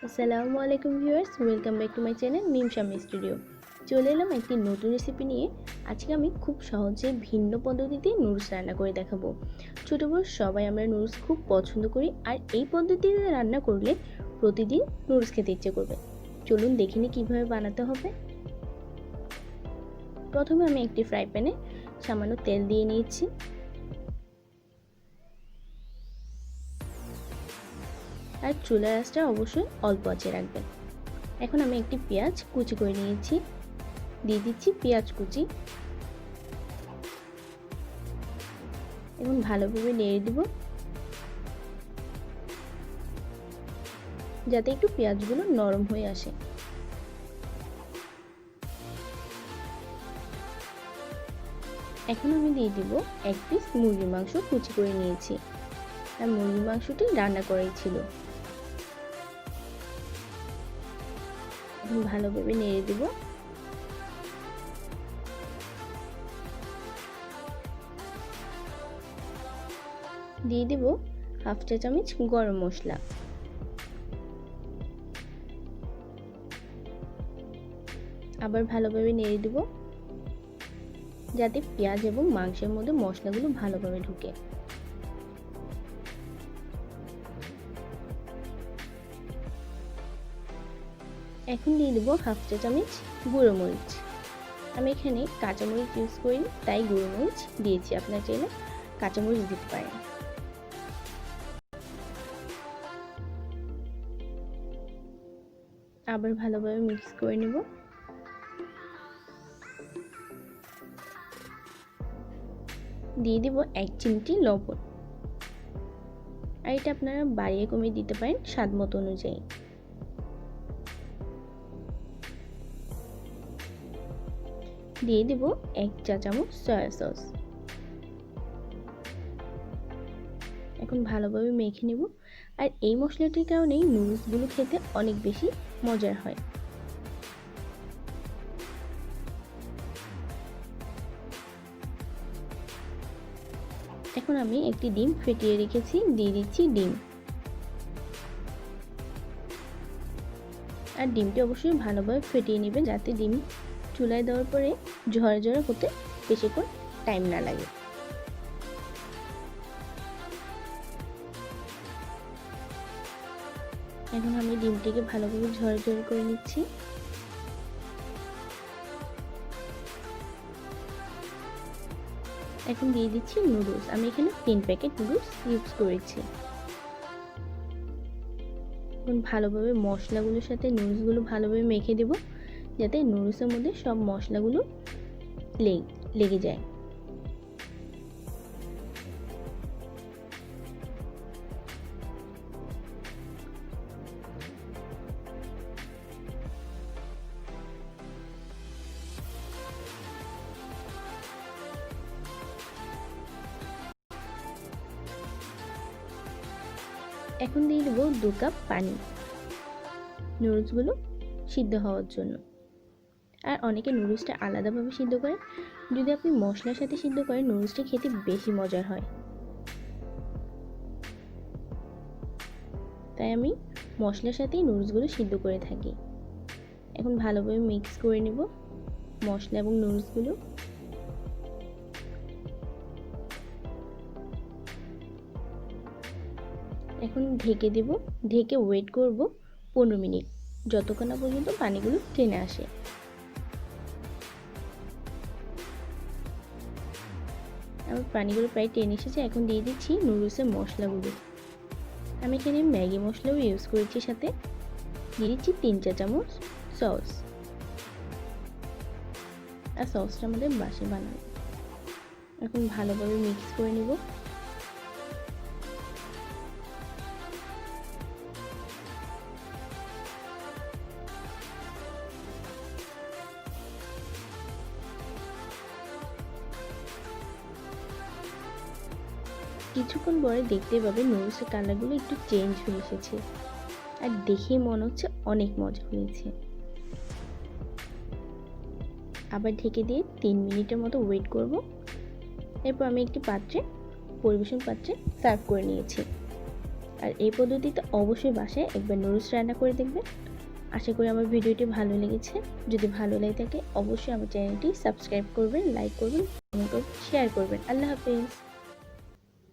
আসসালামু আলাইকুম viewers, welcome back to my channel Mim Shammi studio. চলে এলাম একটি নতুন রেসিপি নিয়ে। আজকে আমি খুব সহজে ভিন্ন পদ্ধতিতে নুডলস রান্না করে দেখাবো। ছোটো বড় সবাই আমরা নুডলস খুব পছন্দ করি, আর এই পদ্ধতিতে রান্না করলে প্রতিদিন নুডলস খেতে ইচ্ছে করবে। চলুন দেখে নিই কীভাবে বানাতে হবে। প্রথমে আমি একটি ফ্রাই প্যানে সামান্য তেল দিয়ে নিয়েছি। আর চুলার আঁচটা অবশ্যই অল্প আঁচে রাখবেন। এখন আমি একটি পেঁয়াজ কুচি করে নিয়েছি, দিয়ে দিচ্ছি পেঁয়াজ কুচি এবং ভালোভাবে নেড়ে দেব যাতে একটু পেঁয়াজগুলো নরম হয়ে আসে। এখন আমি দিয়ে দিব এক পিস মুরগির মাংস কুচি করে নিয়েছি, আর মুরগির মাংসটি রান্না করাই ছিল। এখন ভালোভাবে নেড়ে দেব। দিয়ে দেব হাফ চা চামচ গরম মশলা, আবার ভালোভাবে নেড়ে দেব যাতে পেঁয়াজ এবং মাংসের মধ্যে মশলাগুলো ভালোভাবে ঢুকে। এখন দিয়ে দেবো হাফ চা চামচ গুঁড়ো মরিচ। আমি এখানে কাঁচামরিচ ইউজ করিনি, তাই গুঁড়ো মরিচ দিয়েছি, আপনারা চাইলে কাঁচামরিচ দিতে পারেন। আবার ভালোভাবে মিক্স করে নেব। দিয়ে দিব এক চিমটি লবণ, আর এটা আপনারা বাড়িয়ে কমিয়ে দিতে পারেন স্বাদ মতো অনুযায়ী। দিয়ে দেব এক চা চামচ সয়া সস। এখন ভালোভাবে মেখে নেব। আর এই মশলাটির কারণেই নুডলসগুলো খেতে অনেক বেশি মজার হয়। এখন আমি একটি ডিম ফেটিয়ে রেখেছি, দিয়ে দিচ্ছি ডিম। আর ডিমটি অবশ্যই ভালোভাবে ফেটিয়ে নেবেন যাতে ডিম চুলায় দেওয়ার পরে ঝরা ঝরা হতে বেশিক্ষণ টাইম না লাগে। এখন আমি ডিমটিকে ভালোভাবে ঝরঝরে করে নিচ্ছি। এখন দিয়ে দিচ্ছি নুডলস। আমি এখানে 3 প্যাকেট নুডলস ইউজ করেছি। এখন ভালোভাবে মশলাগুলোর সাথে নুডলসগুলো ভালোভাবে মেখে দেব যাতে নুডলসের মধ্যে সব মশলাগুলো লেগে যায়। এখন দিয়ে দেবো 2 কাপ পানি নুডলসগুলো সিদ্ধ হওয়ার জন্য। আর অনেকে নুডলসটা আলাদাভাবে সিদ্ধ করে, যদি আপনি মশলার সাথে সিদ্ধ করেন নুডলসটা খেতে বেশি মজার হয়। তাই আমি মশলার সাথেই নুডলসগুলো সিদ্ধ করে থাকি। এখন ভালোভাবে মিক্স করে নেব মশলা এবং নুডলসগুলো। এখন ঢেকে দেব, ঢেকে ওয়েট করব 15 মিনিট, যতক্ষণ না পর্যন্ত পানিগুলো টেনে আসে। আমার পানিগুলো প্রায় টেনে এসেছে। এখন দিয়ে দিচ্ছি নুডলসের মশলাগুলো। আমি এখানে ম্যাগি মশলাও ইউজ করেছি, সাথে দিয়ে দিচ্ছি 3 চা চামচ সস। আর সসটা আমাদের বাসায় বানাবো। এখন ভালোভাবে মিক্স করে নেব। কিছুক্ষণ পরে দেখতে পাবেন নুডলসের কালারগুলো একটু চেঞ্জ হয়ে এসেছে, আর দেখেই মনে হচ্ছে অনেক মজা হয়েছে। আবার ঢেকে দিয়ে 3 মিনিটের মতো ওয়েট করব। এরপর আমি একটি পরিবেশন পাত্রে সার্ভ করে নিয়েছি। আর এই পদ্ধতিতে অবশ্যই বাসায় একবার নুডলস রান্না করে দেখবেন। আশা করি আমার ভিডিওটি ভালো লেগেছে। যদি ভালো লেগে থাকে অবশ্যই আমার চ্যানেলটি সাবস্ক্রাইব করবেন, লাইক করবেন, কমেন্ট করবেন, শেয়ার করবেন। আল্লাহ হাফেজ।